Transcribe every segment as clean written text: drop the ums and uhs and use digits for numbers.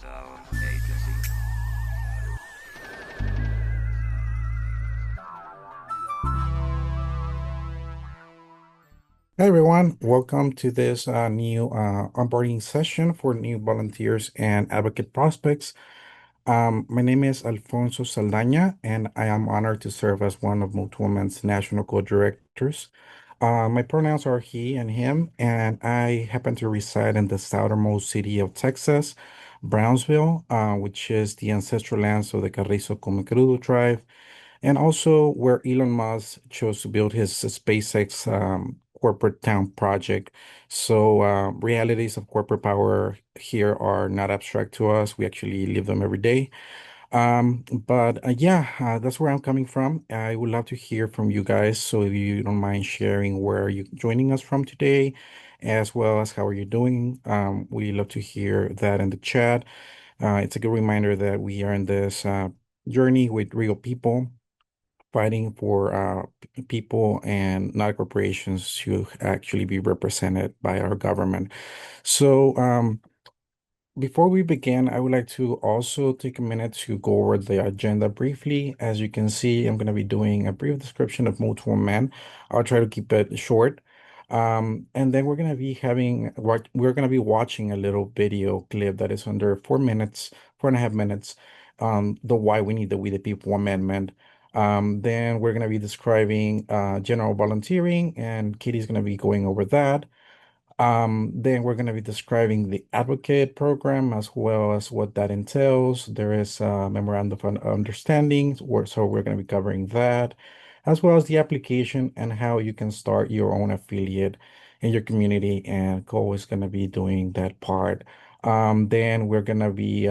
agency. Hi everyone, welcome to this new onboarding session for new volunteers and advocate prospects. My name is Alfonso Saldaña, and I am honored to serve as one of Women's national co-directors. My pronouns are he and him, and I happen to reside in the southernmost city of Texas, Brownsville, which is the ancestral lands of the Carrizo Comecrudo tribe and also where Elon Musk chose to build his SpaceX corporate town project. So, realities of corporate power here are not abstract to us. We actually live them every day. But yeah, that's where I'm coming from. I would love to hear from you guys. So, if you don't mind sharing where you joining us from today, as well as how are you doing, we love to hear that in the chat. It's a good reminder that we are in this journey with real people fighting for people and not corporations to actually be represented by our government. So, before we begin, I would like to also take a minute to go over the agenda briefly. As you can see, I'm going to be doing a brief description of Multiple Men. I'll try to keep it short. And then we're going to be having what we're going to be watching a little video clip that is under 4 minutes, 4.5 minutes, the why we need the We the People Amendment. Then we're going to be describing general volunteering, and Kitty's going to be going over that. Then we're going to be describing the advocate program as well as what that entails. There is a memorandum of understanding, so we're going to be covering that, as well as the application and how you can start your own affiliate in your community. And Cole is going to be doing that part. Then we're going to be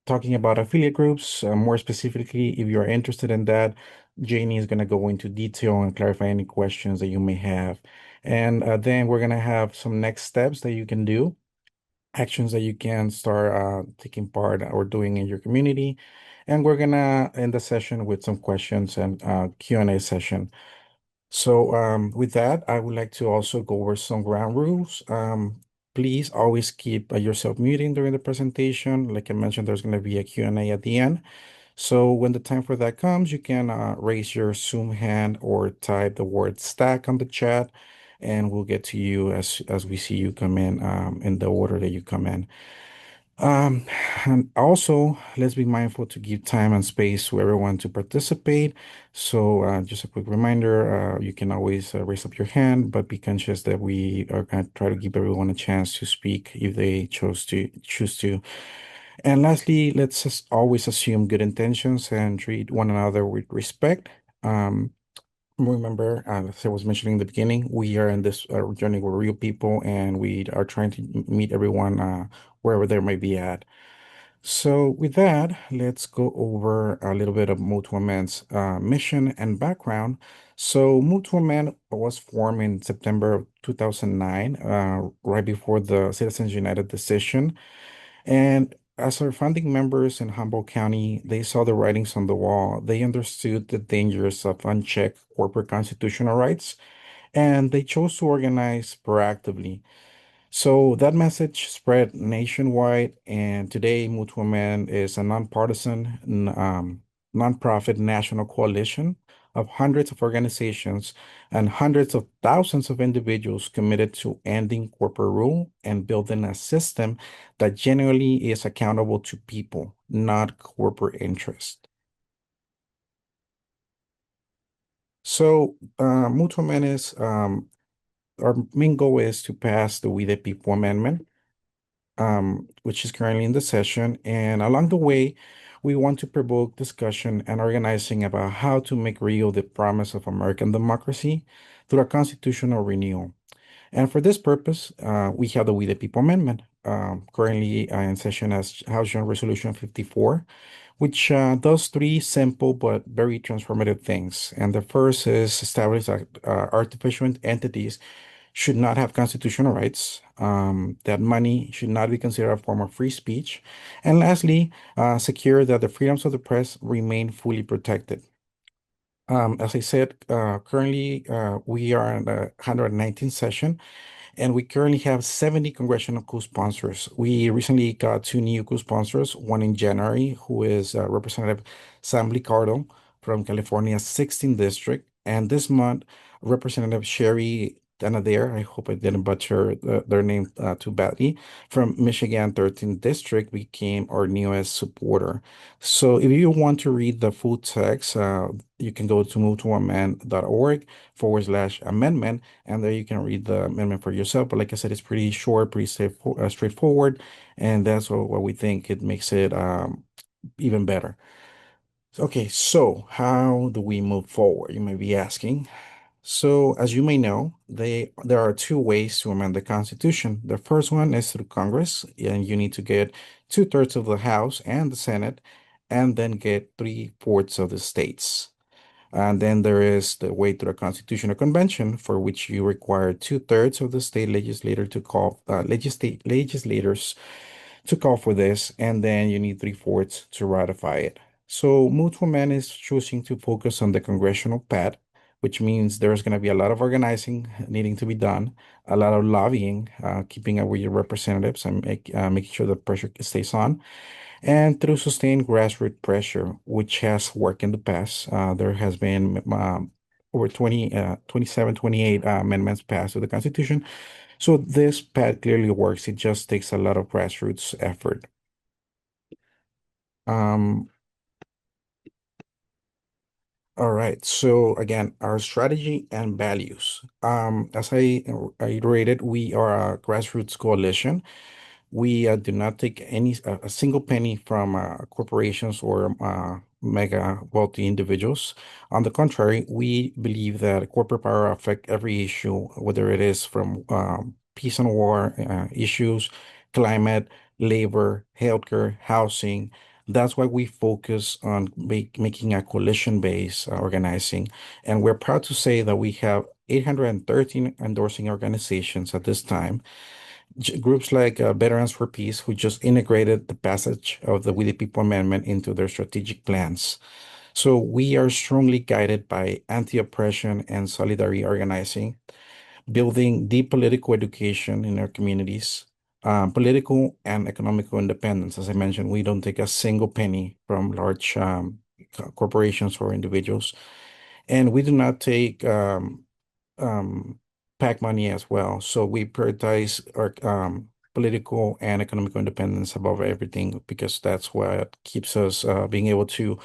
talking about affiliate groups. More specifically, if you're interested in that, Janie is going to go into detail and clarify any questions that you may have. And then we're going to have some next steps that you can do, actions that you can start taking part or doing in your community. And we're going to end the session with some questions and Q&A session. So with that, I would like to also go over some ground rules. Please always keep yourself muted during the presentation. Like I mentioned, there's going to be a Q&A at the end. So when the time for that comes, you can raise your Zoom hand or type the word stack on the chat, and we'll get to you as we see you come in the order that you come in. Um, and also, let's be mindful to give time and space to everyone to participate. So, just a quick reminder, you can always raise up your hand, but be conscious that we are going to try to give everyone a chance to speak if they choose to. And lastly, let's just always assume good intentions and treat one another with respect. Um, Remember, as I was mentioning in the beginning, we are in this journey with real people, and we are trying to meet everyone wherever they may be at. So, with that, let's go over a little bit of Mutual Man's mission and background. So, Mutual Man was formed in September of 2009, right before the Citizens United decision. And as our founding members in Humboldt County, they saw the writings on the wall. They understood the dangers of unchecked corporate constitutional rights, and they chose to organize proactively. So that message spread nationwide, and today Mutual Man is a nonpartisan, nonprofit national coalition of hundreds of organizations and hundreds of thousands of individuals committed to ending corporate rule and building a system that genuinely is accountable to people, not corporate interest. So, Mutual Man is our main goal is to pass the We the People Amendment, which is currently in the session. And along the way, we want to provoke discussion and organizing about how to make real the promise of American democracy through a constitutional renewal. And for this purpose, we have the We the People Amendment, currently in session as House Joint Resolution 54, which does three simple but very transformative things. And the first is establish that artificial entities should not have constitutional rights, that money should not be considered a form of free speech, and lastly, secure that the freedoms of the press remain fully protected. As I said, currently we are in the 119th session, And we currently have 70 congressional co-sponsors. We recently got two new co-sponsors, one in January, who is Representative Sam Liccardo from California's 16th District. And this month, Representative Sherry Danadair, I hope I didn't butcher their name too badly, from Michigan 13th District became our newest supporter. So if you want to read the full text, you can go to moveToAmend.org/amendment, and there you can read the amendment for yourself. But like I said, it's pretty short, pretty straightforward, and that's what we think it makes it even better. Okay, so how do we move forward? You may be asking. So, as you may know, there are two ways to amend the Constitution. The first one is through Congress, and you need to get two-thirds of the House and the Senate, and then get three-fourths of the states. And then there is the way through a constitutional convention, for which you require two-thirds of the state legislator to call legislators to call for this, and then you need three-fourths to ratify it. So Mutual Man is choosing to focus on the congressional path, which means there's going to be a lot of organizing needing to be done, a lot of lobbying, keeping up with your representatives and making sure the pressure stays on. And through sustained grassroots pressure, which has worked in the past, there has been over 27, 28 amendments passed to the Constitution. So this path clearly works. It just takes a lot of grassroots effort. Um, all right. So again, our strategy and values. As I iterated, we are a grassroots coalition. We do not take a single penny from corporations or mega wealthy individuals. On the contrary, we believe that corporate power affect every issue, whether it is from peace and war issues, climate, labor, healthcare, housing. That's why we focus on making a coalition-based organizing. And we're proud to say that we have 813 endorsing organizations at this time. Groups like Veterans for Peace, who just integrated the passage of the We the People Amendment into their strategic plans. So we are strongly guided by anti-oppression and solidarity organizing, building deep political education in our communities, political and economical independence. As I mentioned, we don't take a single penny from large corporations or individuals, and we do not take um, PAC money as well. So we prioritize our political and economical independence above everything because that's what keeps us being able to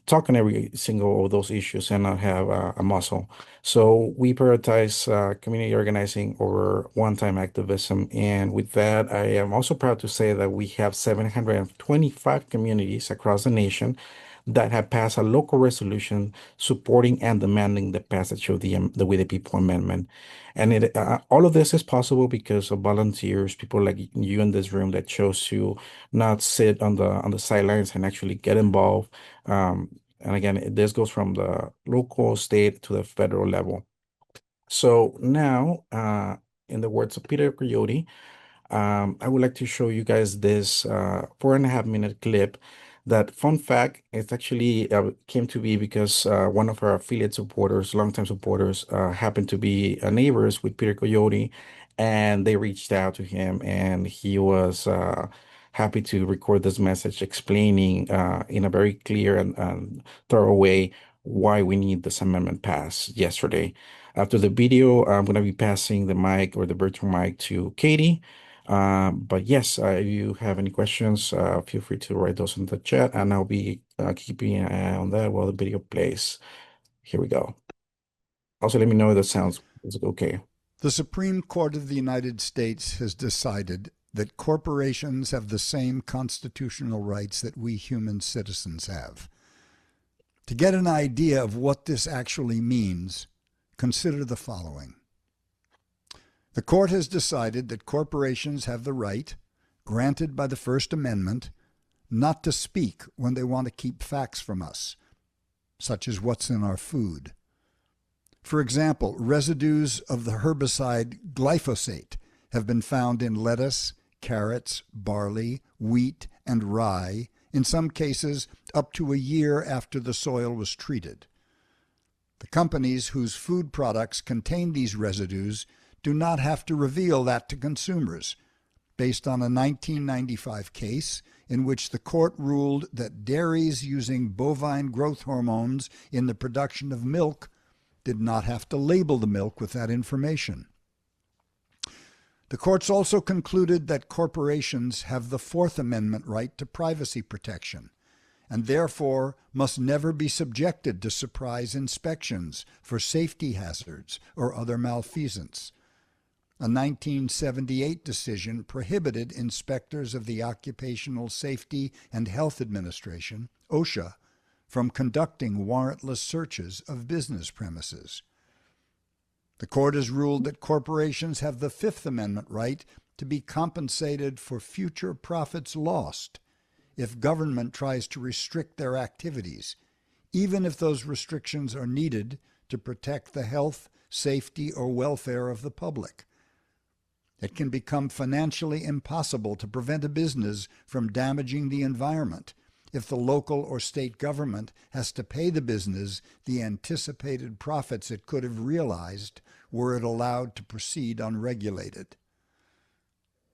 talk on every single of those issues and not have a muscle. So we prioritize community organizing over one-time activism. And with that, I am also proud to say that we have 725 communities across the nation that have passed a local resolution supporting and demanding the passage of the We the People Amendment. And all of this is possible because of volunteers, people like you in this room that chose to not sit on the sidelines and actually get involved. And again, this goes from the local, state to the federal level. So now, in the words of Peter Coyote, I would like to show you guys this 4.5 minute clip. That fun fact, it actually came to be because one of our affiliate supporters, longtime supporters, happened to be neighbors with Peter Coyote, and they reached out to him, and he was happy to record this message explaining in a very clear and thorough way why we need this amendment passed yesterday. After the video, I'm going to be passing the mic or the virtual mic to Katie. But yes, if you have any questions, feel free to write those in the chat, and I'll be keeping an eye on that while the video plays. Here we go. Also, let me know if that sounds is okay. The Supreme Court of the United States has decided that corporations have the same constitutional rights that we human citizens have. To get an idea of what this actually means, consider the following. The court has decided that corporations have the right, granted by the First Amendment, not to speak when they want to keep facts from us, such as what's in our food. For example, residues of the herbicide glyphosate have been found in lettuce, carrots, barley, wheat, and rye, in some cases up to a year after the soil was treated. The companies whose food products contain these residues do not have to reveal that to consumers, based on a 1995 case in which the court ruled that dairies using bovine growth hormones in the production of milk did not have to label the milk with that information. The courts also concluded that corporations have the Fourth Amendment right to privacy protection, and therefore must never be subjected to surprise inspections for safety hazards or other malfeasance. A 1978 decision prohibited inspectors of the Occupational Safety and Health Administration, OSHA, from conducting warrantless searches of business premises. The court has ruled that corporations have the Fifth Amendment right to be compensated for future profits lost if government tries to restrict their activities, even if those restrictions are needed to protect the health, safety, or welfare of the public. It can become financially impossible to prevent a business from damaging the environment if the local or state government has to pay the business the anticipated profits it could have realized were it allowed to proceed unregulated.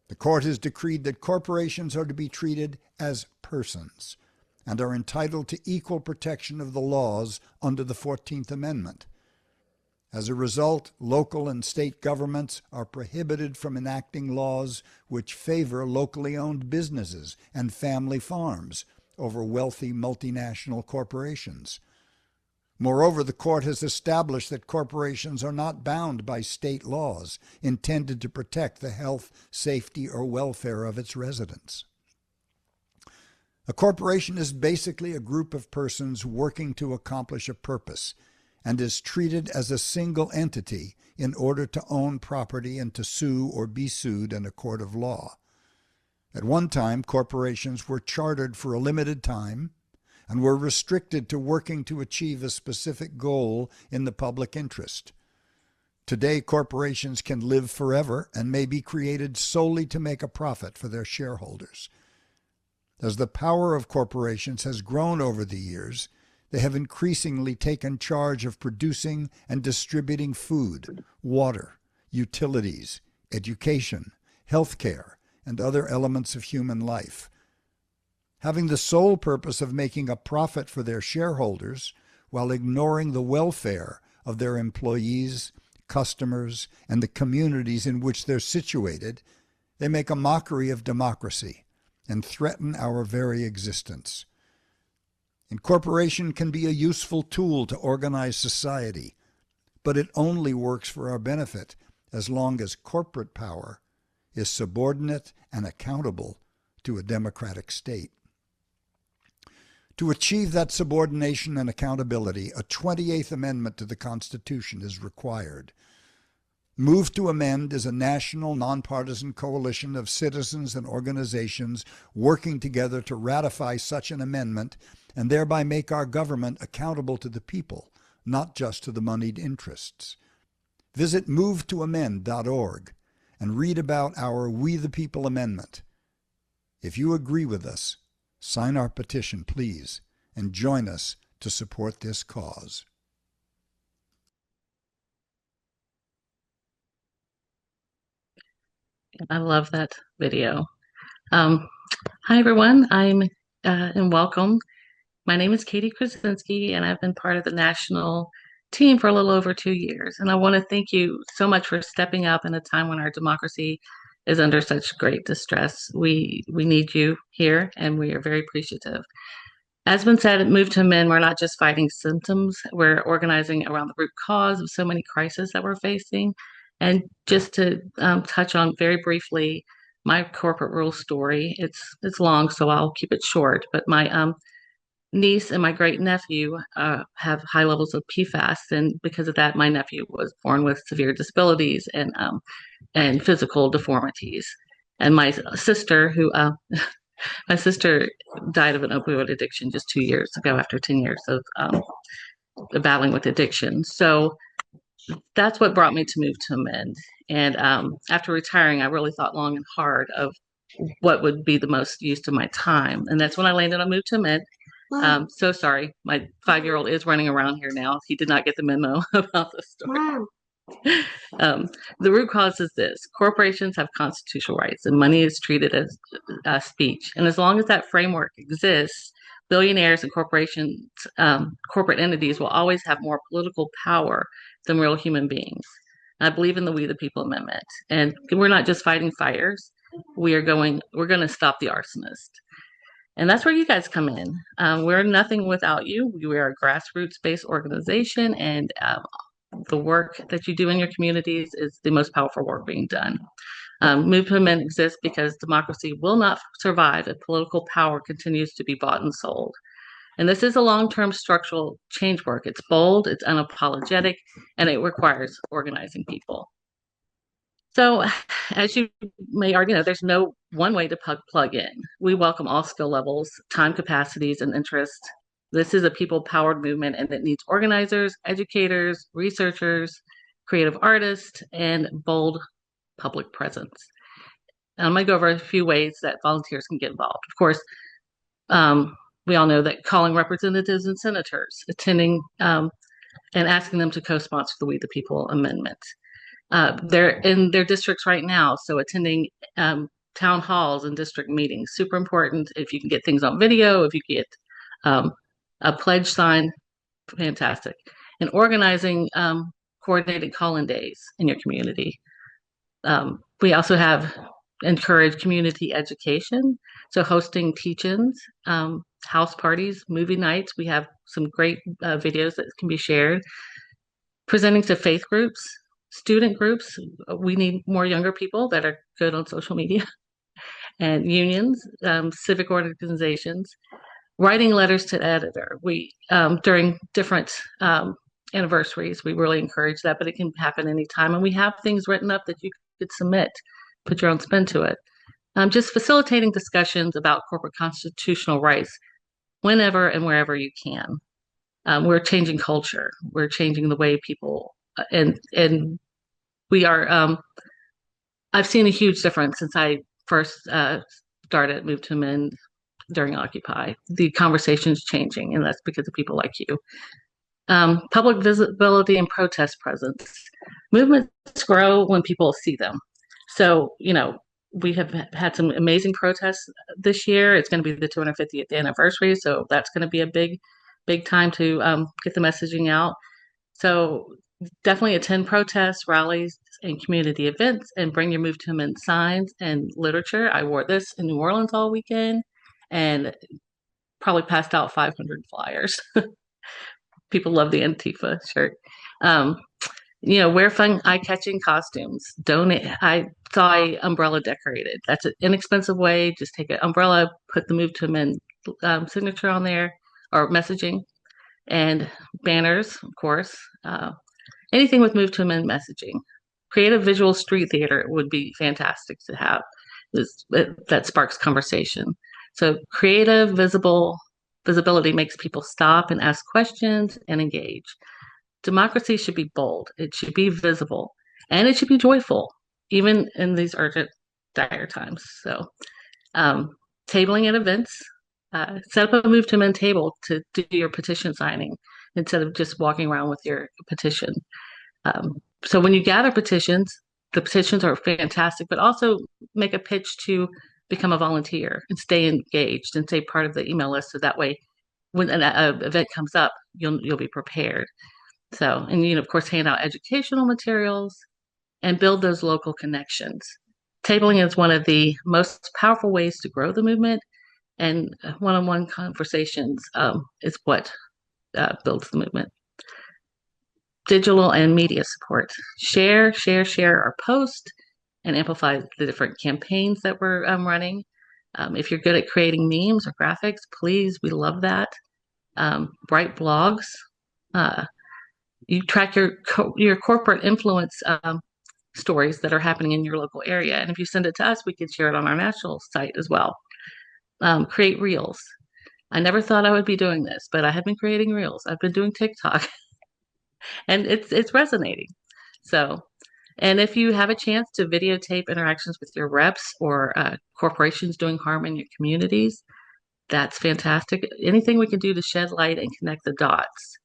The court has decreed that corporations are to be treated as persons and are entitled to equal protection of the laws under the 14th Amendment. As a result, local and state governments are prohibited from enacting laws which favor locally owned businesses and family farms over wealthy multinational corporations. Moreover, the court has established that corporations are not bound by state laws intended to protect the health, safety, or welfare of its residents. A corporation is basically a group of persons working to accomplish a purpose and is treated as a single entity in order to own property and to sue or be sued in a court of law. At one time, corporations were chartered for a limited time and were restricted to working to achieve a specific goal in the public interest. Today, corporations can live forever and may be created solely to make a profit for their shareholders. As the power of corporations has grown over the years, they have increasingly taken charge of producing and distributing food, water, utilities, education, healthcare, and other elements of human life. Having the sole purpose of making a profit for their shareholders while ignoring the welfare of their employees, customers, and the communities in which they're situated, they make a mockery of democracy and threaten our very existence. Incorporation can be a useful tool to organize society, but it only works for our benefit as long as corporate power is subordinate and accountable to a democratic state. To achieve that subordination and accountability, a 28th Amendment to the Constitution is required. Move to Amend is a national, nonpartisan coalition of citizens and organizations working together to ratify such an amendment and thereby make our government accountable to the people, not just to the moneyed interests. Visit movetoamend.org and read about our We the People Amendment. If you agree with us, sign our petition, please, and join us to support this cause. I love that video. Hi, everyone. And welcome. My name is Katie Krasinski, and I've been part of the national team for a little over 2 years. And I want to thank you so much for stepping up in a time when our democracy is under such great distress. We need you here, and we are very appreciative. As been said, at Move to Amend, we're not just fighting symptoms, we're organizing around the root cause of so many crises that we're facing. And just to touch on very briefly my corporate rule story, it's long, so I'll keep it short. But my niece and my great nephew have high levels of PFAS, and because of that, my nephew was born with severe disabilities and physical deformities. And my sister, who my sister died of an opioid addiction just 2 years ago after 10 years of battling with addiction. So that's what brought me to Move to Amend. And after retiring, I really thought long and hard of what would be the most use of my time. And that's when I landed on Move to Amend. So sorry, my 5-year-old is running around here now. He did not get the memo about the story. The root cause is this: corporations have constitutional rights, and money is treated as speech. And as long as that framework exists, billionaires and corporations, corporate entities will always have more political power than real human beings. I believe in the We the People Amendment, and we're not just fighting fires. We're going to stop the arsonist. And that's where you guys come in. We're nothing without you. We are a grassroots-based organization, and the work that you do in your communities is the most powerful work being done. Move to Amend exists because democracy will not survive if political power continues to be bought and sold. And this is a long-term structural change work. It's bold, it's unapologetic, and it requires organizing people. So, as you may already know, there's no one way to plug in. We welcome all skill levels, time capacities, and interests. This is a people-powered movement, and it needs organizers, educators, researchers, creative artists, and bold public presence. And I'm going to go over a few ways that volunteers can get involved. Of course, we all know that calling representatives and senators, attending and asking them to co-sponsor the We the People Amendment. They're in their districts right now, so attending town halls and district meetings, super important. If you can get things on video, if you get a pledge sign, fantastic. And organizing coordinated call-in days in your community. We also have encouraged community education, so hosting teach-ins, house parties, movie nights. We have some great videos that can be shared. Presenting to faith groups, student groups. We need more younger people that are good on social media, and unions, civic organizations. Writing letters to the editor. We during different anniversaries, we really encourage that, but it can happen anytime. And we have things written up that you could submit, put your own spin to it. Just facilitating discussions about corporate constitutional rights whenever and wherever you can. We're changing culture. We're changing the way people, and we are. I've seen a huge difference since I first started Move to Amend during Occupy. The conversation's changing, and that's because of people like you. Public visibility and protest presence. Movements grow when people see them. So, we have had some amazing protests this year. It's going to be the 250th anniversary, so that's going to be a big time to get the messaging out. So definitely attend protests, rallies, and community events, and bring your Move to Amend signs and literature. I wore this in New Orleans all weekend and probably passed out 500 flyers. People love the Antifa shirt. Wear fun, eye-catching costumes. Donate. I saw an umbrella decorated. That's an inexpensive way. Just take an umbrella, put the Move to Amend signature on there or messaging, and banners, of course. Anything with Move to Amend messaging. Creative visual street theater would be fantastic to have. That sparks conversation. So creative, visibility makes people stop and ask questions and engage. Democracy should be bold. It should be visible, and it should be joyful, even in these urgent, dire times. So, tabling at events. Set up a Move to Amend table to do your petition signing instead of just walking around with your petition. So when you gather petitions, the petitions are fantastic, but also make a pitch to become a volunteer and stay engaged and stay part of the email list. So that way, when an event comes up, you'll be prepared. So, and of course, hand out educational materials and build those local connections. Tabling is one of the most powerful ways to grow the movement, and one-on-one conversations is what builds the movement. Digital and media support. Share our post and amplify the different campaigns that we're running. If you're good at creating memes or graphics, please, we love that. Write blogs. You track your corporate influence stories that are happening in your local area. And if you send it to us, we can share it on our national site as well. Create reels. I never thought I would be doing this, but I have been creating reels. I've been doing TikTok. And it's resonating. So, and if you have a chance to videotape interactions with your reps or corporations doing harm in your communities, that's fantastic. Anything we can do to shed light and connect the dots.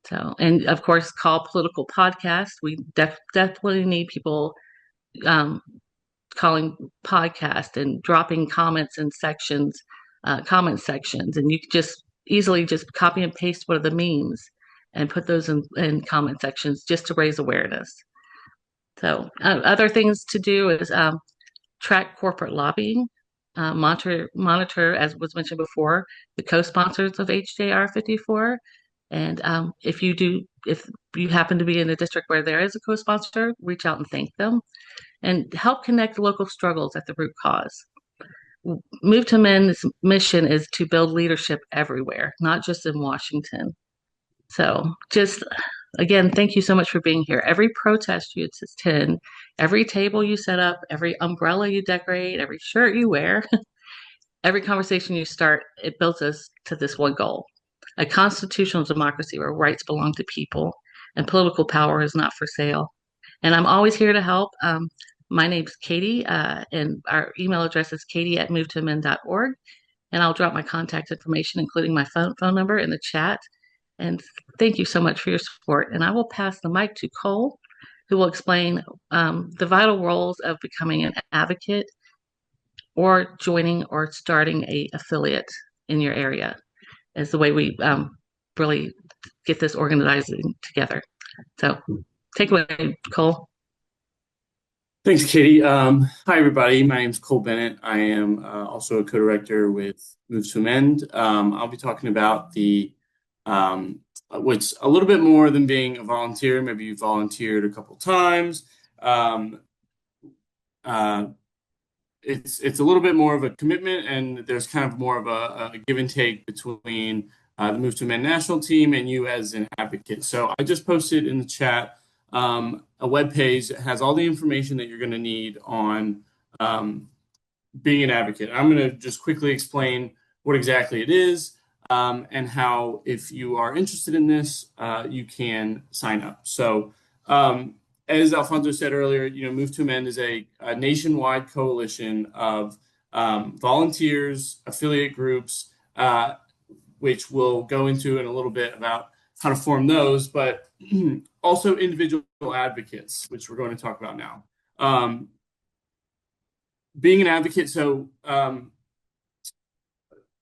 So, and of course, call political podcast. We definitely need people um, calling podcast and dropping comments in sections, comment sections, and you can just easily just copy and paste one of the memes and put those in comment sections just to raise awareness. So, other things to do is track corporate lobbying, monitor, as was mentioned before, the co-sponsors of HJR 54. And if you happen to be in a district where there is a co-sponsor, reach out and thank them and help connect local struggles at the root cause. Move to Men's mission is to build leadership everywhere, not just in Washington. So just again, thank you so much for being here. Every protest you attend, every table you set up, every umbrella you decorate, every shirt you wear, every conversation you start, it builds us to this one goal: a constitutional democracy where rights belong to people and political power is not for sale. And I'm always here to help. My name's Katie, and our email address is katie@movetomen.org. And I'll drop my contact information, including my phone number, in the chat. And thank you so much for your support. And I will pass the mic to Cole, who will explain the vital roles of becoming an advocate or joining or starting a affiliate in your area, is the way we really get this organizing together. So take away, Cole. Thanks, Katie. Hi, everybody. My name is Cole Bennett. I am also a co-director with Move to Amend. I'll be talking about the what's a little bit more than being a volunteer. Maybe you volunteered a couple times. It's a little bit more of a commitment, and there's kind of more of a give and take between the Move to Amend national team and you as an advocate. So I just posted in the chat a web page that has all the information that you're going to need on being an advocate. I'm going to just quickly explain what exactly it is and how, if you are interested in this, you can sign up. So as Alfonso said earlier, Move to Amend is a nationwide coalition of volunteers, affiliate groups, which we'll go into in a little bit about how to form those, but also individual advocates, which we're going to talk about now. Being an advocate, so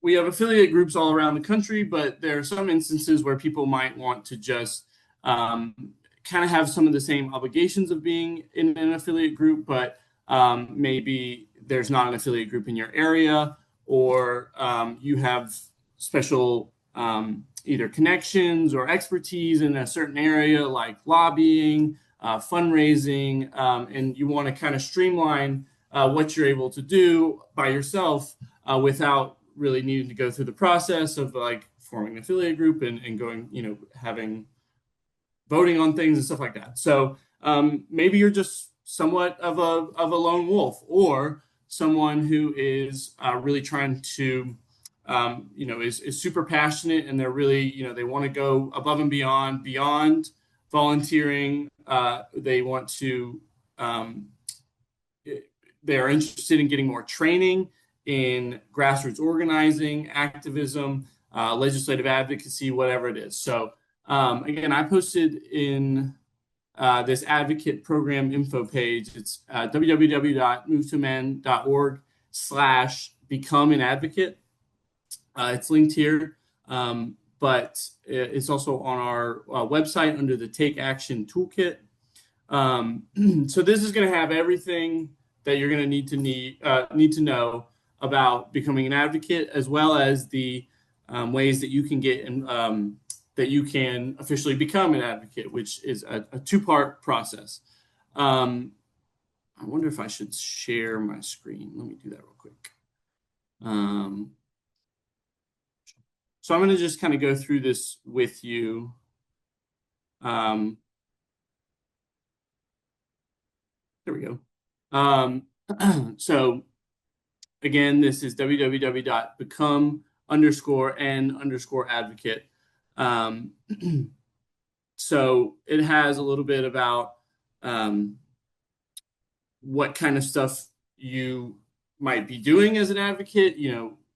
we have affiliate groups all around the country, but there are some instances where people might want to just kind of have some of the same obligations of being in an affiliate group, but maybe there's not an affiliate group in your area, or you have special either connections or expertise in a certain area like lobbying, fundraising, and you want to kind of streamline what you're able to do by yourself without really needing to go through the process of like forming an affiliate group and going, having voting on things and stuff like that. So maybe you're just somewhat of a lone wolf, or someone who is really trying to is super passionate, and they're really, they want to go above and beyond volunteering. They want to, they're interested in getting more training in grassroots organizing, activism, legislative advocacy, whatever it is. So again, I posted in this advocate program info page. It's www.movetomen.org/become an advocate. It's linked here, but it's also on our website under the Take Action Toolkit. So this is going to have everything that you're going to need to know about becoming an advocate, as well as the ways that you can get that you can officially become an advocate, which is a two-part process. I wonder if I should share my screen. Let me do that real quick. So I'm going to just kind of go through this with you. There we go. So again, this is www.become_n_advocate. So it has a little bit about what kind of stuff you might be doing as an advocate,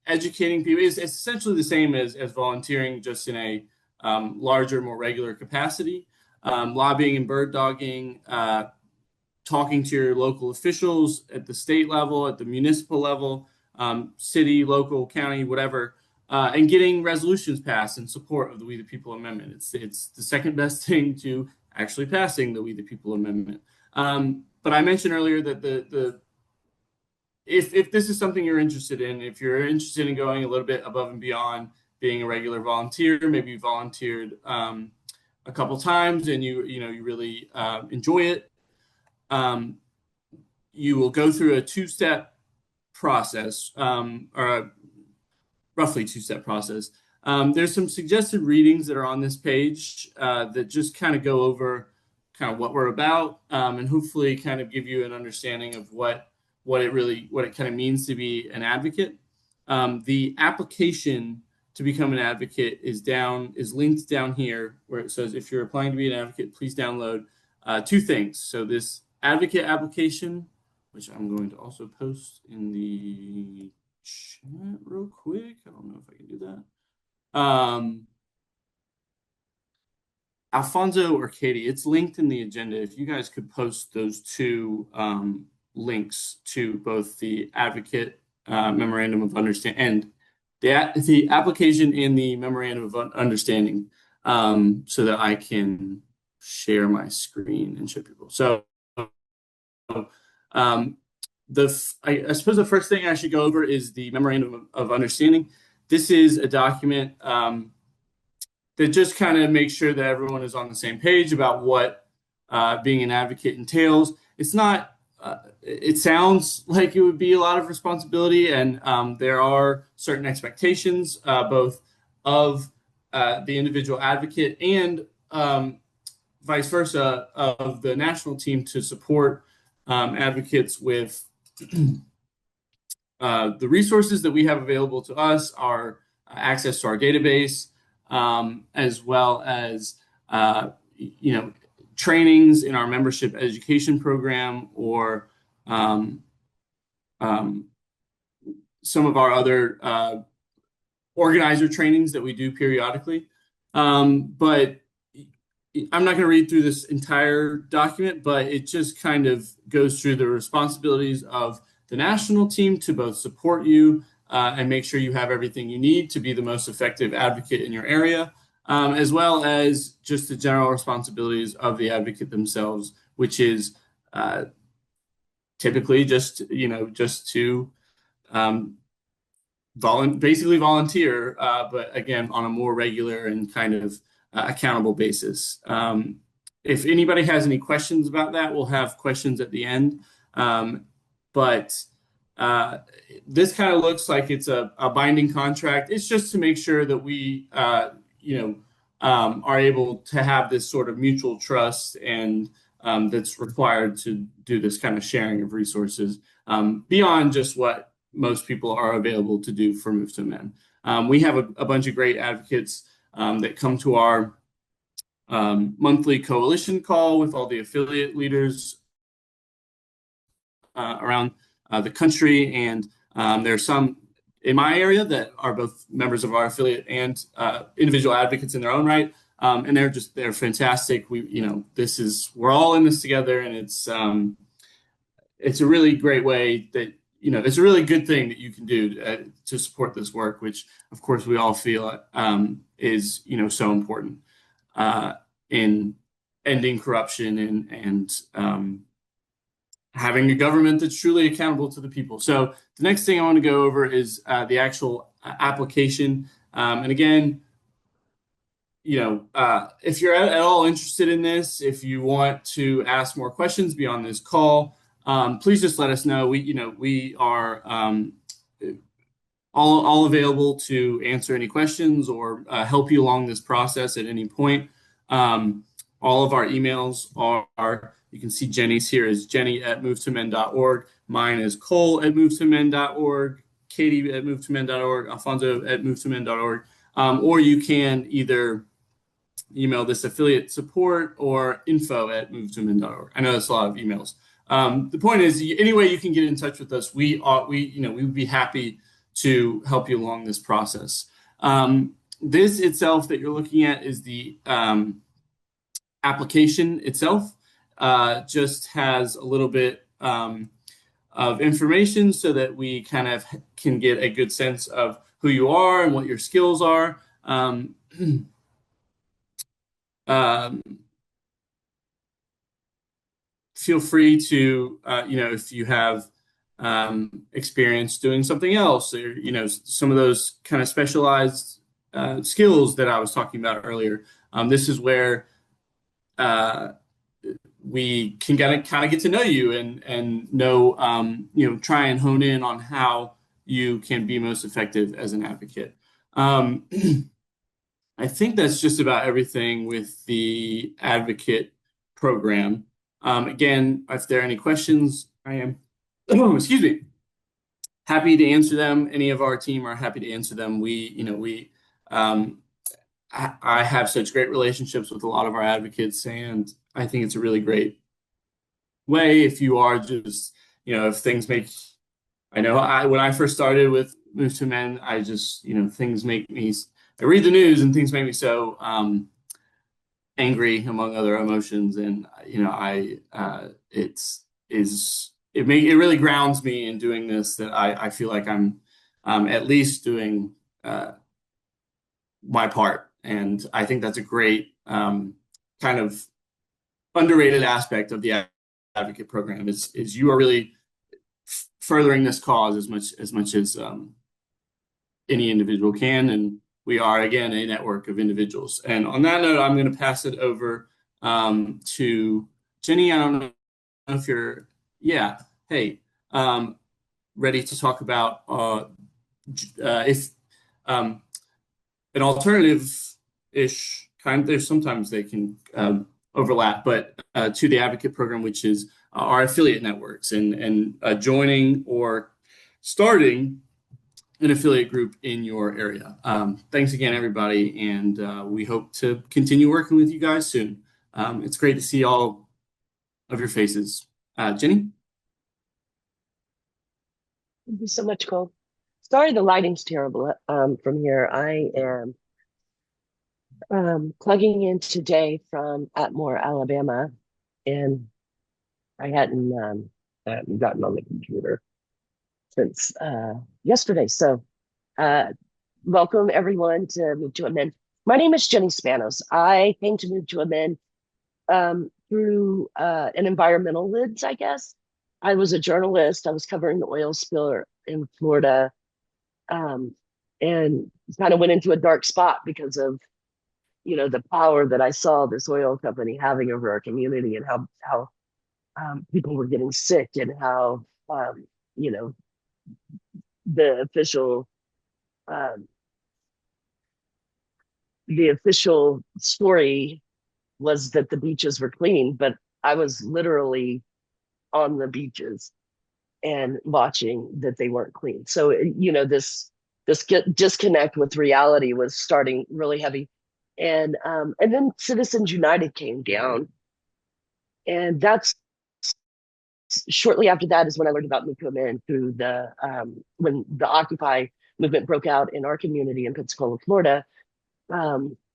educating people. It's essentially the same as volunteering, just in a larger, more regular capacity. Lobbying and bird dogging, talking to your local officials at the state level, at the municipal level, city, local, county, whatever, and getting resolutions passed in support of the We the People Amendment. It's the second best thing to actually passing the We the People Amendment. But I mentioned earlier that if this is something you're interested in, if you're interested in going a little bit above and beyond being a regular volunteer, maybe you volunteered a couple times and you really enjoy it, you will go through a two-step process, or a roughly two-step process. There's some suggested readings that are on this page that just kind of go over kind of what we're about, and hopefully kind of give you an understanding of what it kind of means to be an advocate. The application to become an advocate is linked down here where it says, if you're applying to be an advocate, please download two things. So this advocate application, which I'm going to also post in the chat real quick. I don't know if I can do that. Alfonso or Katie, it's linked in the agenda. If you guys could post those two links to both the advocate memorandum of understanding and the application in the memorandum of understanding, so that I can share my screen and show people. So I suppose the first thing I should go over is the memorandum of understanding. This is a document that just kind of makes sure that everyone is on the same page about what being an advocate entails. It's not. It sounds like it would be a lot of responsibility, and there are certain expectations, both of the individual advocate and vice versa, of the national team to support advocates with the resources that we have available to us, our access to our database, as well as trainings in our membership education program, or some of our other organizer trainings that we do periodically. But I'm not going to read through this entire document, but it just kind of goes through the responsibilities of the national team to both support you and make sure you have everything you need to be the most effective advocate in your area, as well as just the general responsibilities of the advocate themselves, which is typically just to basically volunteer, but again, on a more regular and kind of accountable basis. If anybody has any questions about that, we'll have questions at the end. But this kind of looks like it's a binding contract. It's just to make sure that we, are able to have this sort of mutual trust, and that's required to do this kind of sharing of resources beyond just what most people are available to do for Move to Amend. We have a bunch of great advocates that come to our monthly coalition call with all the affiliate leaders around the country, and there are some in my area that are both members of our affiliate and individual advocates in their own right, and they're fantastic. We're all in this together, and it's a really great way that it's a really good thing that you can do to support this work, which of course we all feel is so important in ending corruption and having a government that's truly accountable to the people. So the next thing I want to go over is the actual application. And again, if you're at all interested in this, if you want to ask more questions beyond this call, please just let us know. We are all available to answer any questions or help you along this process at any point. All of our emails are, you can see Jenny's here is jenny@movetoamend.org. Mine is cole@movetoamend.org, katie@movetoamend.org, alfonso@movetoamend.org. Or you can either email this affiliate support or info@movetoamend.org. I know that's a lot of emails. The point is, any way you can get in touch with us, we would be happy to help you along this process. This itself that you're looking at is the application itself. Just has a little bit of information so that we kind of can get a good sense of who you are and what your skills are. Feel free to, if you have experience doing something else, or, some of those kind of specialized skills that I was talking about earlier. This is where we can kind of get to know you and know, try and hone in on how you can be most effective as an advocate. I think that's just about everything with the advocate program. Again, if there are any questions, I am, excuse me, happy to answer them. Any of our team are happy to answer them. I have such great relationships with a lot of our advocates, and I think it's a really great way if you are just, if things make, when I first started with Move to Men, I just, things make me, I read the news and things make me so angry, among other emotions, and it really grounds me in doing this, that I feel like I'm at least doing my part, and I think that's a great kind of underrated aspect of the advocate program is you are really furthering this cause as much as any individual can, and we are, again, a network of individuals. And on that note, I'm going to pass it over to Jenny. I don't know if you're, ready to talk about if an alternative-ish kind. There's sometimes they can overlap, but to the advocate program, which is our affiliate networks, and joining or starting an affiliate group in your area. Thanks again, everybody, and we hope to continue working with you guys soon. It's great to see all of your faces. Jenny? Thank you so much, Cole. Sorry, the lighting's terrible from here. I am plugging in today from Atmore, Alabama, and I hadn't gotten on the computer since yesterday. So welcome everyone to Move to Amend. My name is Jenny Spanos. I came to Move to Amend through an environmental lens, I guess. I was a journalist. I was covering the oil spill in Florida, and kind of went into a dark spot because of the power that I saw this oil company having over our community, and how people were getting sick, and how the official story was that the beaches were clean, but I was literally on the beaches and watching that they weren't clean. So this disconnect with reality was starting really heavy, and then Citizens United came down, and that's shortly after that is when I learned about Move to Amend through when the Occupy movement broke out in our community in Pensacola, Florida.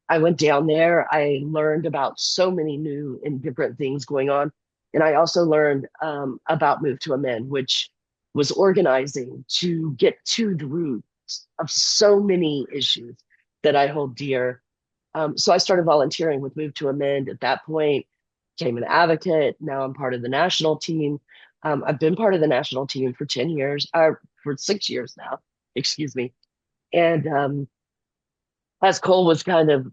I went down there. I learned about so many new and different things going on. And I also learned about Move to Amend, which was organizing to get to the roots of so many issues that I hold dear. So I started volunteering with Move to Amend at that point, became an advocate. Now I'm part of the national team. I've been part of the national team for 10 years, for 6 years now, excuse me. And as Cole was kind of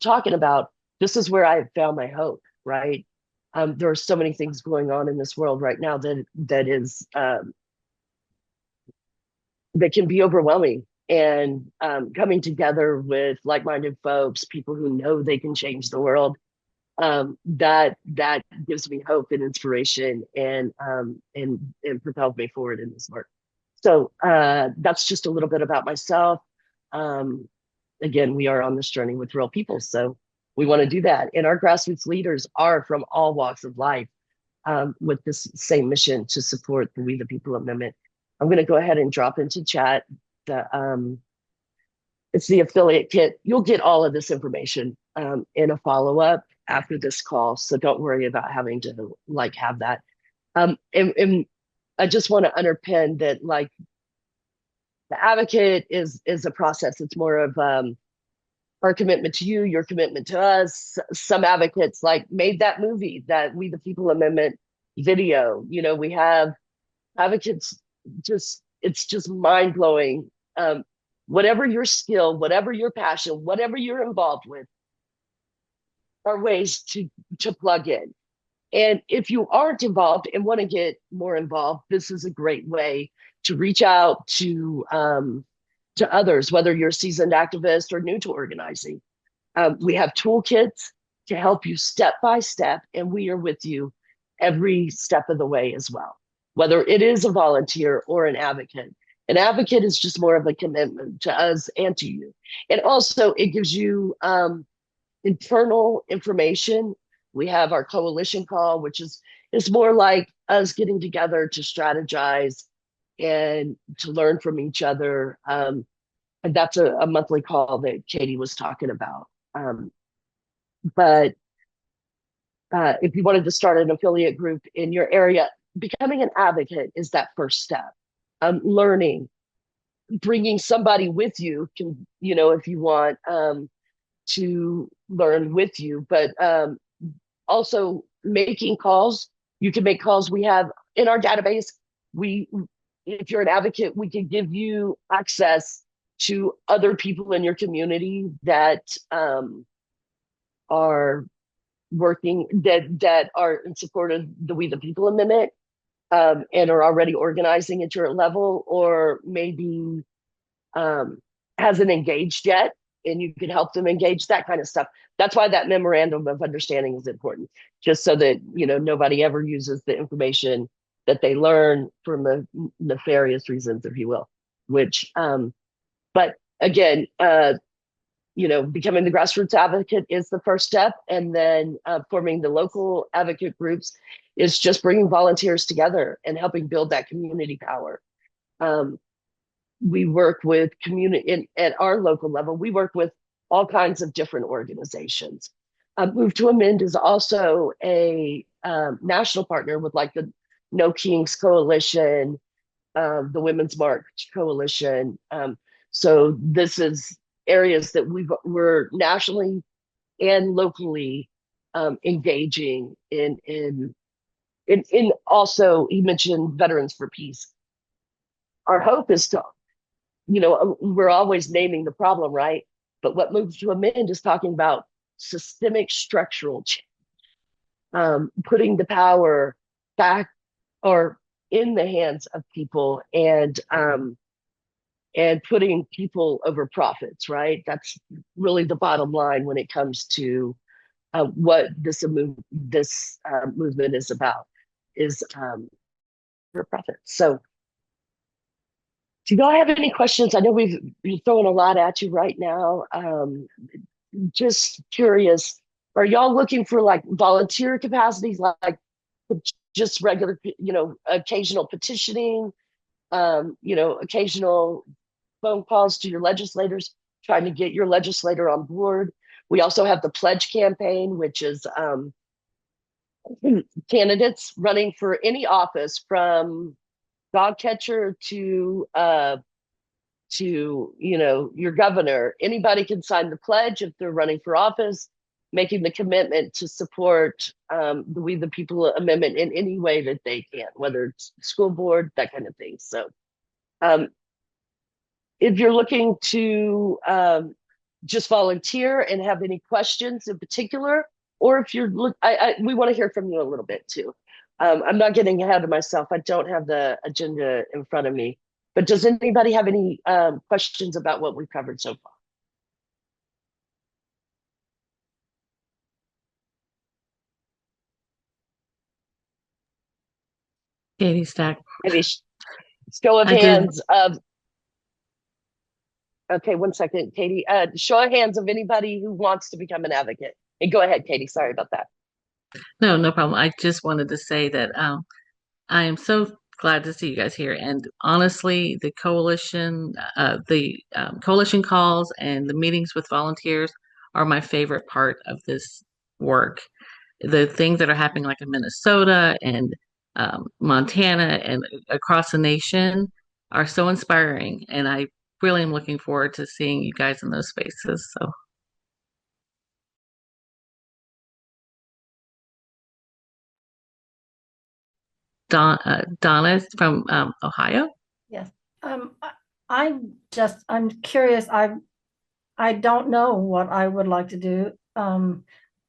talking about, this is where I found my hope, right? There are so many things going on in this world right now that can be overwhelming. And coming together with like-minded folks, people who know they can change the world, that gives me hope and inspiration, and propels me forward in this work. So that's just a little bit about myself. Again, we are on this journey with real people, so we want to do that. And our grassroots leaders are from all walks of life, with this same mission to support the We the People amendment. I'm going to go ahead and drop into chat the It's the affiliate kit. You'll get all of this information in a follow-up after this call, so don't worry about having to like have that. And I just want to underpin that, like, the advocate is a process. It's more of our commitment to you, your commitment to us. Some advocates like made that movie, that We the People Amendment video. You know, we have advocates, just, it's just mind blowing. Whatever your skill, whatever your passion, whatever you're involved with, are ways to plug in. And if you aren't involved and want to get more involved, this is a great way to reach out to others, whether you're a seasoned activist or new to organizing. We have toolkits to help you step by step, and we are with you every step of the way as well, whether it is a volunteer or an advocate. An advocate is just more of a commitment to us and to you. And also, it gives you internal information. We have our coalition call, which is more like us getting together to strategize and to learn from each other. And that's a monthly call that Katie was talking about. But if you wanted to start an affiliate group in your area, becoming an advocate is that first step. Learning, bringing somebody with you, can, you know, if you want to learn with you, but also making calls. You can make calls. We have in our database, if you're an advocate, we can give you access to other people in your community that are working, that are in support of the We the People Amendment, and are already organizing at your level, or maybe hasn't engaged yet, and you can help them engage, that kind of stuff. That's why that memorandum of understanding is important, just so that, you know, nobody ever uses the information that they learn for nefarious reasons, if you will. Which, but again, you know, becoming the grassroots advocate is the first step, and then forming the local advocate groups is just bringing volunteers together and helping build that community power. We work with community at our local level. We work with all kinds of different organizations. Move to Amend is also a national partner with, like, the No Kings Coalition, the Women's March Coalition. So this is areas that we're nationally and locally engaging in. Also, he mentioned Veterans for Peace. Our hope is to, you know, we're always naming the problem, right? But what Move to Amend is talking about systemic structural change, putting the power back or in the hands of people, and putting people over profits, right? That's really the bottom line when it comes to what this movement is about, is for profit. So, do y'all have any questions? I know we've been throwing a lot at you right now. Just curious, are y'all looking for, like, volunteer capacities, like just regular, you know, occasional petitioning, you know, occasional phone calls to your legislators, trying to get your legislator on board? We also have the Pledge campaign, which is candidates running for any office, from dog catcher to you know, your governor. Anybody can sign the pledge if they're running for office, making the commitment to support the We the People Amendment in any way that they can, whether it's school board, that kind of thing. So if you're looking to just volunteer and have any questions in particular, or if you're we want to hear from you a little bit too. I'm not getting ahead of myself. I don't have the agenda in front of me, but does anybody have any questions about what we've covered so far? Katie Stack. Maybe show of hands of, okay, one second, Katie. Show of hands of anybody who wants to become an advocate. And go ahead, Katie. Sorry about that. No problem. I just wanted to say that I am so glad to see you guys here. And honestly, the coalition calls and the meetings with volunteers are my favorite part of this work. The things that are happening, like in Minnesota and Montana and across the nation, are so inspiring. And I really am looking forward to seeing you guys in those spaces. So, Donna from Ohio. Yes. Um, I, I'm curious. I don't know what I would like to do.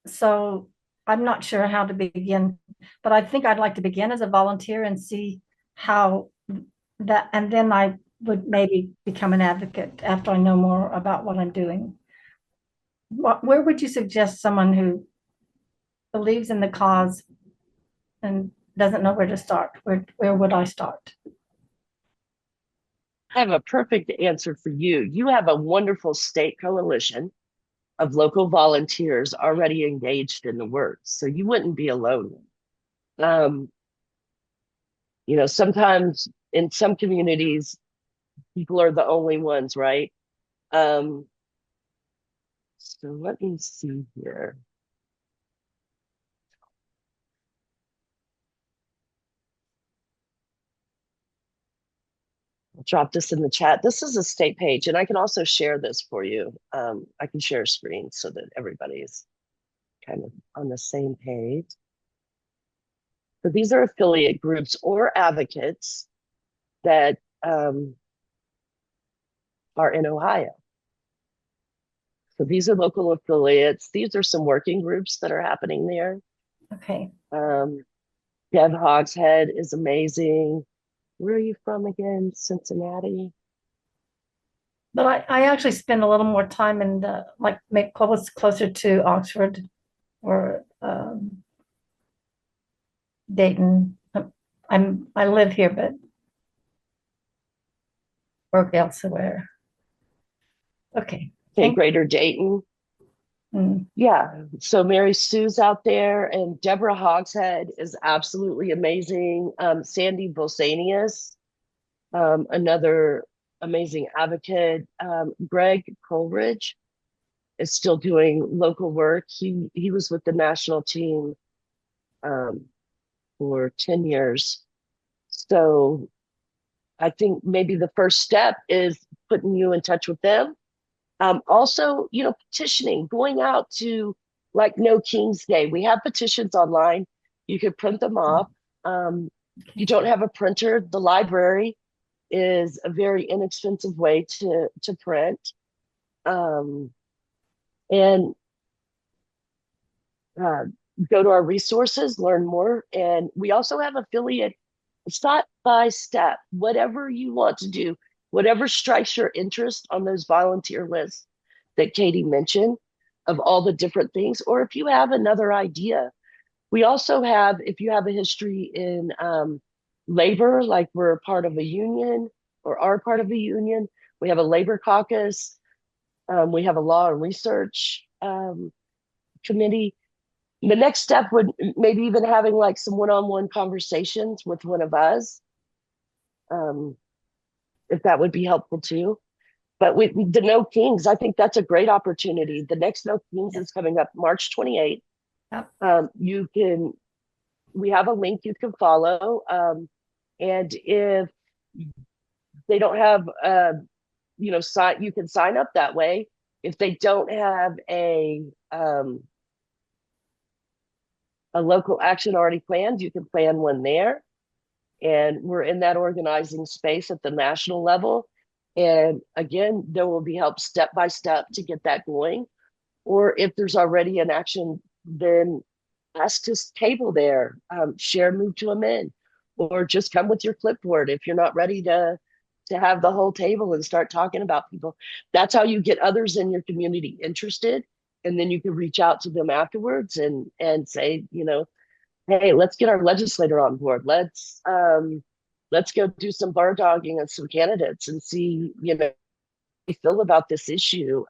So I'm not sure how to begin, but I think I'd like to begin as a volunteer and see how that, and then I would maybe become an advocate after I know more about what I'm doing. Where would you suggest someone who believes in the cause and doesn't know where to start? Where would I start? I have a perfect answer for you. You have a wonderful state coalition of local volunteers already engaged in the work, so you wouldn't be alone. Sometimes in some communities, people are the only ones, right? So let me see here. I'll drop this in the chat. This is a state page, and I can also share this for you. I can share a screen so that everybody's kind of on the same page. So these are affiliate groups or advocates that are in Ohio. So these are local affiliates. These are some working groups that are happening there. Okay. Deb Hogshead is amazing. Where are you from again? Cincinnati? But I actually spend a little more time in the, like, closer to Oxford or Dayton. I live here, but work elsewhere. Okay. Greater Dayton. Mm. Yeah. So Mary Sue's out there, and Deborah Hogshead is absolutely amazing. Sandy Bolsanius, another amazing advocate. Greg Coleridge is still doing local work. He was with the national team for 10 years. So I think maybe the first step is putting you in touch with them. Also, petitioning, going out to, like, No King's Day. We have petitions online. You could print them off. If you don't have a printer, the library is a very inexpensive way to print. And go to our resources, learn more. And we also have affiliate step by step, whatever you want to do, whatever strikes your interest on those volunteer lists that Katie mentioned of all the different things, or if you have another idea. We also have, if you have a history in labor, like we're part of a union or are part of a union, we have a labor caucus. We have a law and research committee. The next step would maybe even having like some one-on-one conversations with one of us, if that would be helpful too. But with the No Kings, I think that's a great opportunity. The next No Kings is coming up March 28th. Yep. We have a link you can follow. And if they don't have, you can sign up that way. If they don't have a local action already planned, you can plan one there. And we're in that organizing space at the national level. And again, there will be help step by step to get that going. Or if there's already an action, then ask to table there, share, move to amend, or just come with your clipboard if you're not ready to have the whole table and start talking about people. That's how you get others in your community interested. And then you can reach out to them afterwards and say, hey, let's get our legislator on board. Let's go do some bar dogging on some candidates and see, how they feel about this issue.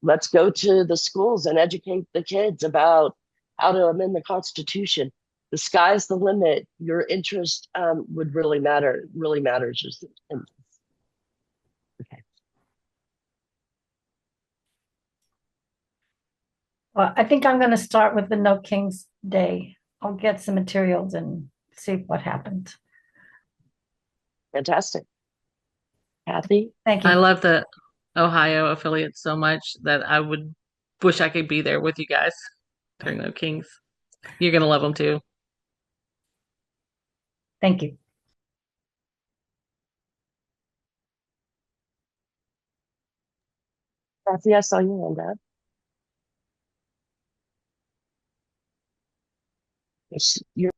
Let's go to the schools and educate the kids about how to amend the Constitution. the sky's the limit. Your interest would really matter. Really matters. Okay. Well, I think I'm going to start with the No Kings Day. I'll get some materials and see what happens. Fantastic. Kathy? Thank I you. love the Ohio affiliate so much that I would wish I could be there with you guys during the Kings. You're gonna love them too. Thank you. Kathy, I saw you on that. You're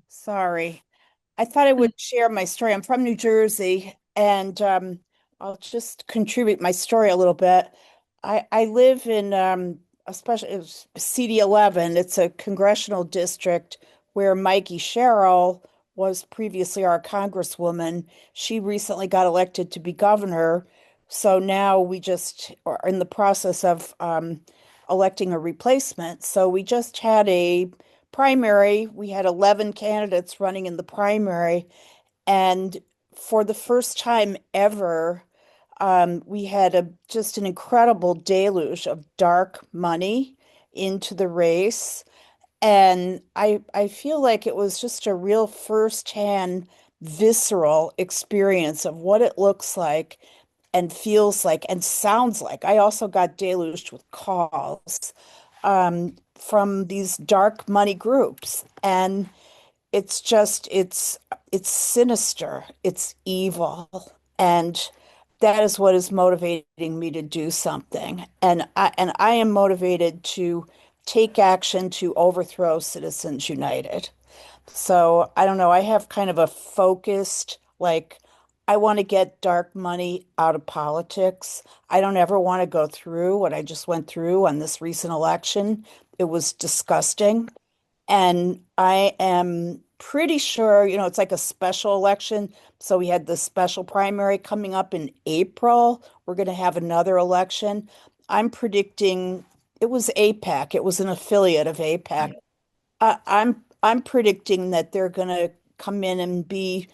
Sorry. I thought I would share my story. I'm from New Jersey, and I'll just contribute my story a little bit. I live in it's CD11. It's a congressional district where Mikey Sherrill was previously our congresswoman. She recently got elected to be governor, so now we just are in the process of electing a replacement. So we just had a primary. We had 11 candidates running in the primary. And for the first time ever, we had just an incredible deluge of dark money into the race. And I feel like it was just a real firsthand, visceral experience of what it looks like and feels like and sounds like. I also got deluged with calls from these dark money groups. And it's just it's sinister, it's evil, and that is what is motivating me to do something. And I am motivated to take action to overthrow Citizens United. So I don't know, I have kind of a focused, like, I want to get dark money out of politics. I don't ever want to go through what I just went through on this recent election. It was disgusting. And I am pretty sure, it's like a special election. So we had the special primary coming up in April. We're going to have another election. I'm predicting it was APAC. It was an affiliate of APAC. I'm predicting that they're going to come in and be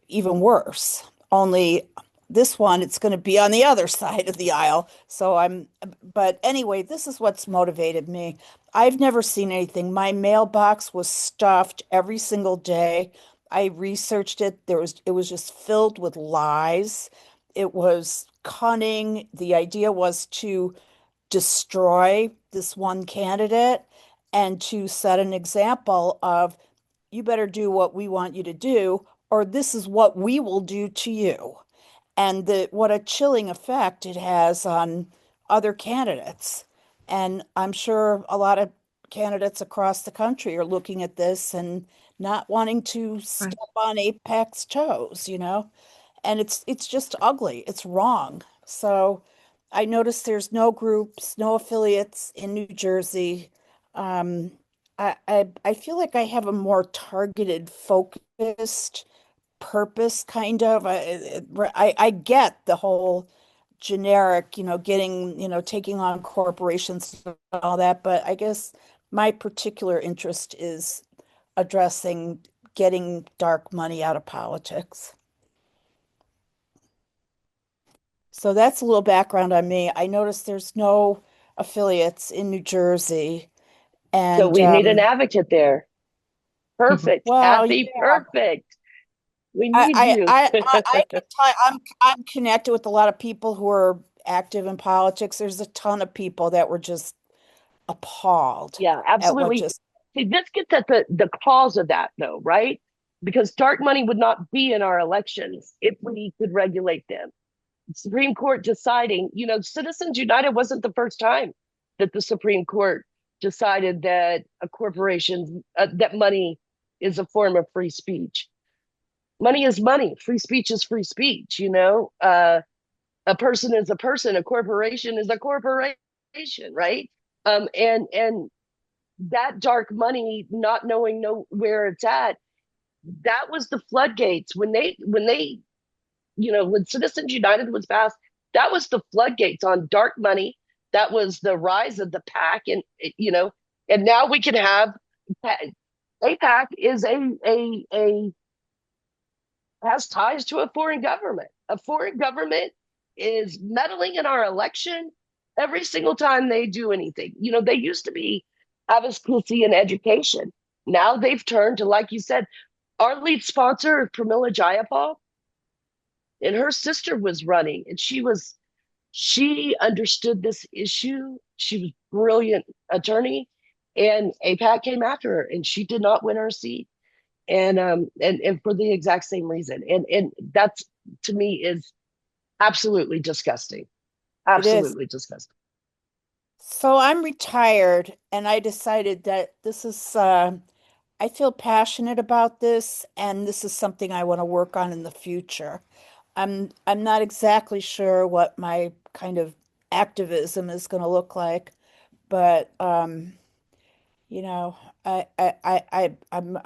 even worse. Only this one, it's going to be on the other side of the aisle. But anyway, this is what's motivated me. I've never seen anything. My mailbox was stuffed every single day. I researched it. It was just filled with lies. It was cunning. The idea was to destroy this one candidate and to set an example of you better do what we want you to do, or this is what we will do to you. And what a chilling effect it has on other candidates. And I'm sure a lot of candidates across the country are looking at this and not wanting to Right. step on Apex's toes. And it's just ugly. It's wrong. So I noticed there's no groups, no affiliates in New Jersey. Um, I feel like I have a more targeted, focused purpose, kind of. I get the whole generic, taking on corporations and all that, but I guess my particular interest is addressing getting dark money out of politics. So that's a little background on me. I noticed there's no affiliates in New Jersey, So and we need an advocate there. Perfect, well, yeah, Kathy. Perfect. We I need I you. I I can tell I'm connected with a lot of people who are active in politics. There's a ton of people that were just appalled Yeah, at what absolutely. just See, let's get at the cause of that, though, right? Because dark money would not be in our elections if we could regulate them. Supreme Court deciding, Citizens United wasn't the first time that the Supreme Court decided that a corporation, that money is a form of free speech. Money is money. Free speech is free speech. A person is a person. A corporation is a corporation, right? And that dark money, not knowing where it's at, that was the floodgates when Citizens United was passed. That was the floodgates on dark money That was the rise of the PAC, and and now we can have APAC is a has ties to a foreign government. A foreign government is meddling in our election every single time they do anything. They used to be advocacy and education. Now they've turned to, like you said, our lead sponsor, Pramila Jayapal, and her sister was running, and she understood this issue. She was a brilliant attorney, and APAC came after her, and she did not win her seat, and for the exact same reason. And that's, to me, is absolutely disgusting. Absolutely disgusting. So I'm retired, and I decided that this is, I feel passionate about this, and this is something I want to work on in the future. I'm not exactly sure what my kind of activism is going to look like, but I'm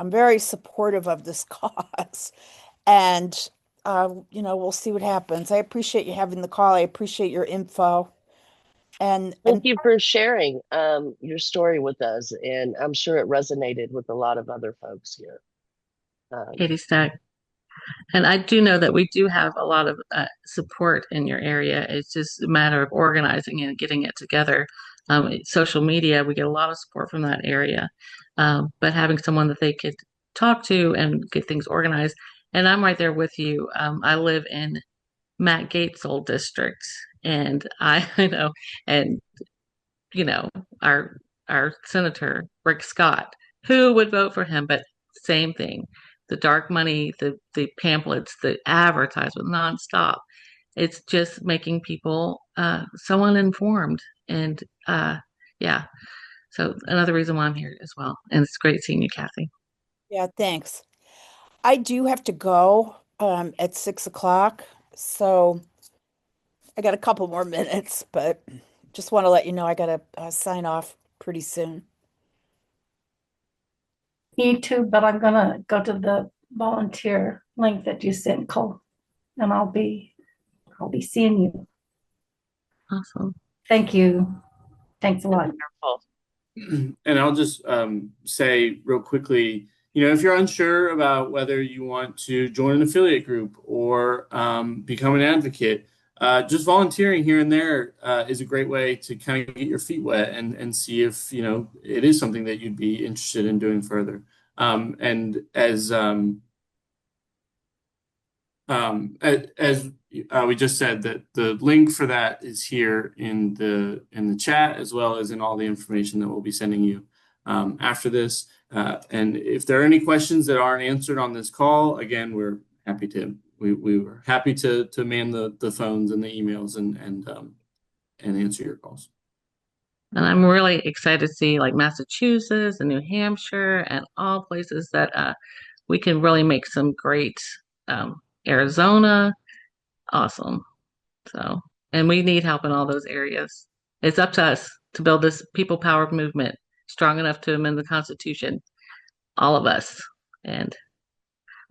very supportive of this cause, and we'll see what happens. I appreciate you having the call. I appreciate your info, and Thank you for sharing your story with us, and I'm sure it resonated with a lot of other folks here. Katie Stack. And I do know that we do have a lot of support in your area. It's just a matter of organizing and getting it together. Social media, we get a lot of support from that area. But having someone that they could talk to and get things organized. And I'm right there with you. I live in Matt Gates' old district, and I know, and our senator Rick Scott, who would vote for him, but same thing. The dark money, the pamphlets, the advertisement nonstop. It's just making people so uninformed. And yeah. So another reason why I'm here as well. And it's great seeing you, Kathy. yeah, thanks. I do have to go at 6 o'clock, so I got a couple more minutes, but just want to let you know I got to sign off pretty soon. Me too, but I'm gonna go to the volunteer link that you sent, Cole, and I'll be seeing you. Awesome. Thank you. Thanks a lot. Wonderful. And I'll just say real quickly, if you're unsure about whether you want to join an affiliate group or become an advocate, just volunteering here and there is a great way to kind of get your feet wet and see if, it is something that you'd be interested in doing further. And as we just said, that the link for that is here in the chat, as well as in all the information that we'll be sending you after this. And if there are any questions that aren't answered on this call, again, we're happy to. We were happy to man the phones and the emails and answer your calls. And I'm really excited to see like Massachusetts and New Hampshire and all places that we can really make some great Arizona. Awesome. So, and we need help in all those areas. It's up to us to build this people power movement strong enough to amend the Constitution. All of us. And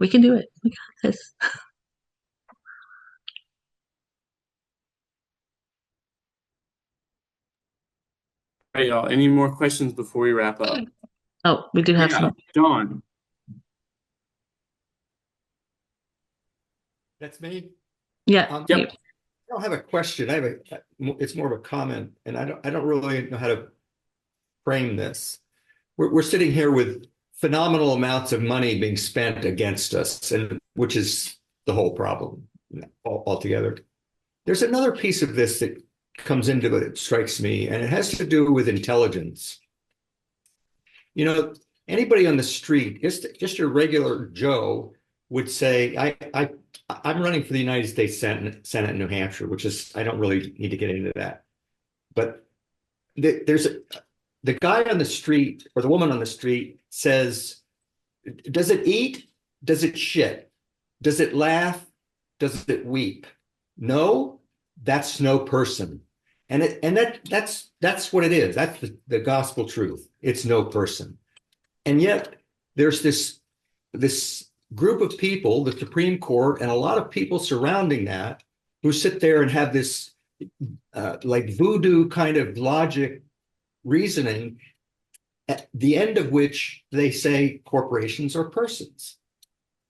we can do it. We got this. All right, y'all. Any more questions before we wrap up? Oh, we do have some. Dawn. That's me. Yeah. Yep. I don't have a question. It's more of a comment, and I don't really know how to frame this. We're sitting here with phenomenal amounts of money being spent against us, and which is the whole problem altogether. There's another piece of this that comes into it, it strikes me, and it has to do with intelligence. Anybody on the street, just your regular Joe, would say, I'm running for the United States Senate in New Hampshire, which is, I don't really need to get into that. But there's the guy on the street or the woman on the street says, does it eat? Does it shit? Does it laugh? Does it weep? No, that's no person. And that's what it is. That's the gospel truth. It's no person. And yet there's this group of people, the Supreme Court, and a lot of people surrounding that, who sit there and have this like voodoo kind of logic reasoning, at the end of which they say corporations are persons.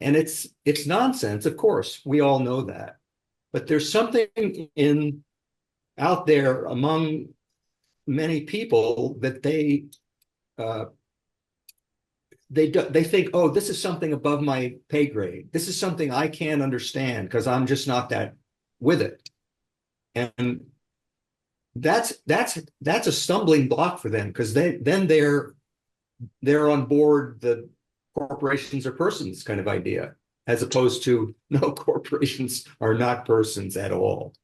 And it's nonsense, of course. We all know that. But there's something out there among many people that they think, oh, this is something above my pay grade. This is something I can't understand because I'm just not that with it. And that's a stumbling block for them, because they're on board the corporations are persons kind of idea, as opposed to no, corporations are not persons at all.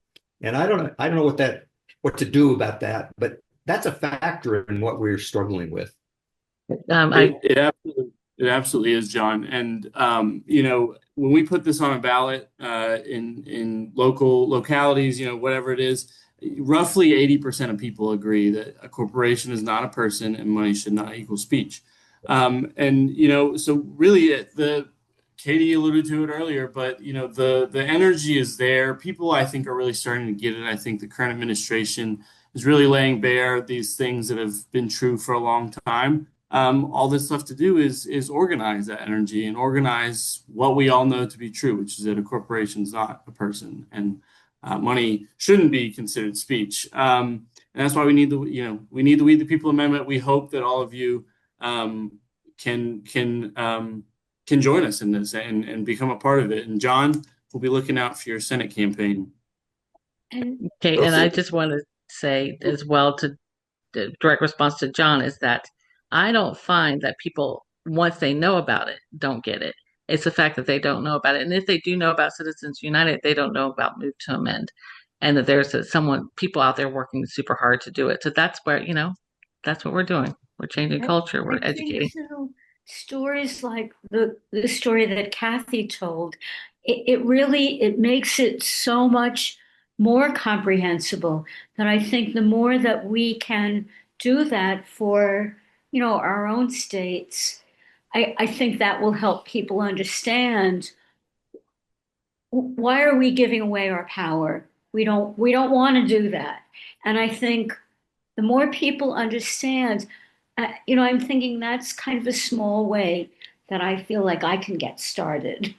And I don't know what to do about that, but that's a factor in what we're struggling with. It absolutely is, John. And when we put this on a ballot in localities, whatever it is, roughly 80% of people agree that a corporation is not a person and money should not equal speech. So really, Katie alluded to it earlier, but the energy is there. People, I think, are really starting to get it. I think the current administration is really laying bare these things that have been true for a long time. All that's left to do is organize that energy and organize what we all know to be true, which is that a corporation is not a person, and money shouldn't be considered speech. And that's why we need the We the People Amendment. We hope that all of you can join us in this and become a part of it. And John, we'll be looking out for your Senate campaign. Okay, and I just want to say as well, to the direct response to John, is that I don't find that people, once they know about it, don't get it. It's the fact that they don't know about it. And if they do know about Citizens United, they don't know about Move to Amend, and that there's people out there working super hard to do it. So that's where, that's what we're doing. We're changing culture. We're educating. So stories like the story that Kathy told, it makes it so much more comprehensible, that I think the more that we can do that for, our own states, I think that will help people understand, why are we giving away our power? We don't want to do that. And I think the more people understand, I'm thinking that's kind of a small way that I feel like I can get started.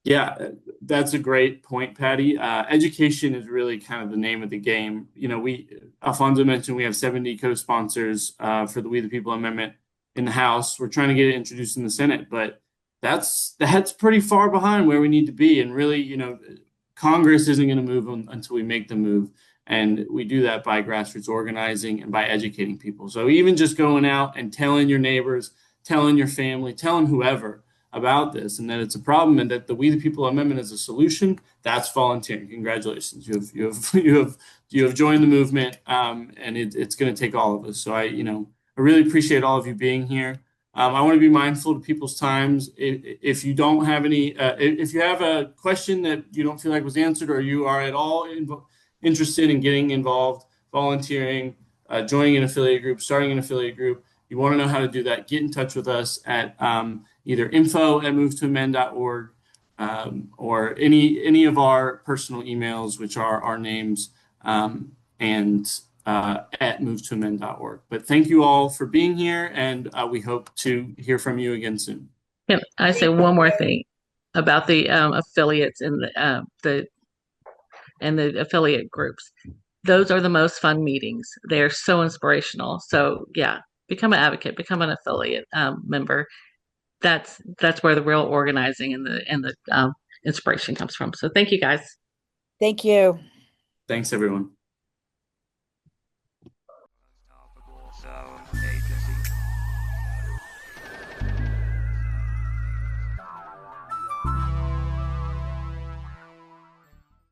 Yeah, that's a great point, Patty. Education is really kind of the name of the game. Alfonso mentioned we have 70 co-sponsors for the We the People Amendment in the House. We're trying to get it introduced in the Senate, but that's pretty far behind where we need to be. And really, Congress isn't going to move until we make them move. And we do that by grassroots organizing and by educating people. So even just going out and telling your neighbors, telling your family, telling whoever about this, and that it's a problem, and that the We the People Amendment is a solution, that's volunteering. Congratulations, you have joined the movement, and it's going to take all of us. So I really appreciate all of you being here. I want to be mindful of people's times. If you don't have if you have a question that you don't feel like was answered, or you are at all interested in getting involved, volunteering, joining an affiliate group, starting an affiliate group, you want to know how to do that, get in touch with us at either info@movetoamend.org, or any of our personal emails, which are our names, and at movetoamend.org. But thank you all for being here, and we hope to hear from you again soon. Can I say one more thing about the affiliates and the affiliate groups? Those are the most fun meetings. They are so inspirational. So yeah, become an advocate, become an affiliate member. That's where the real organizing and the inspiration comes from. So thank you, guys. Thank you. Thanks, everyone.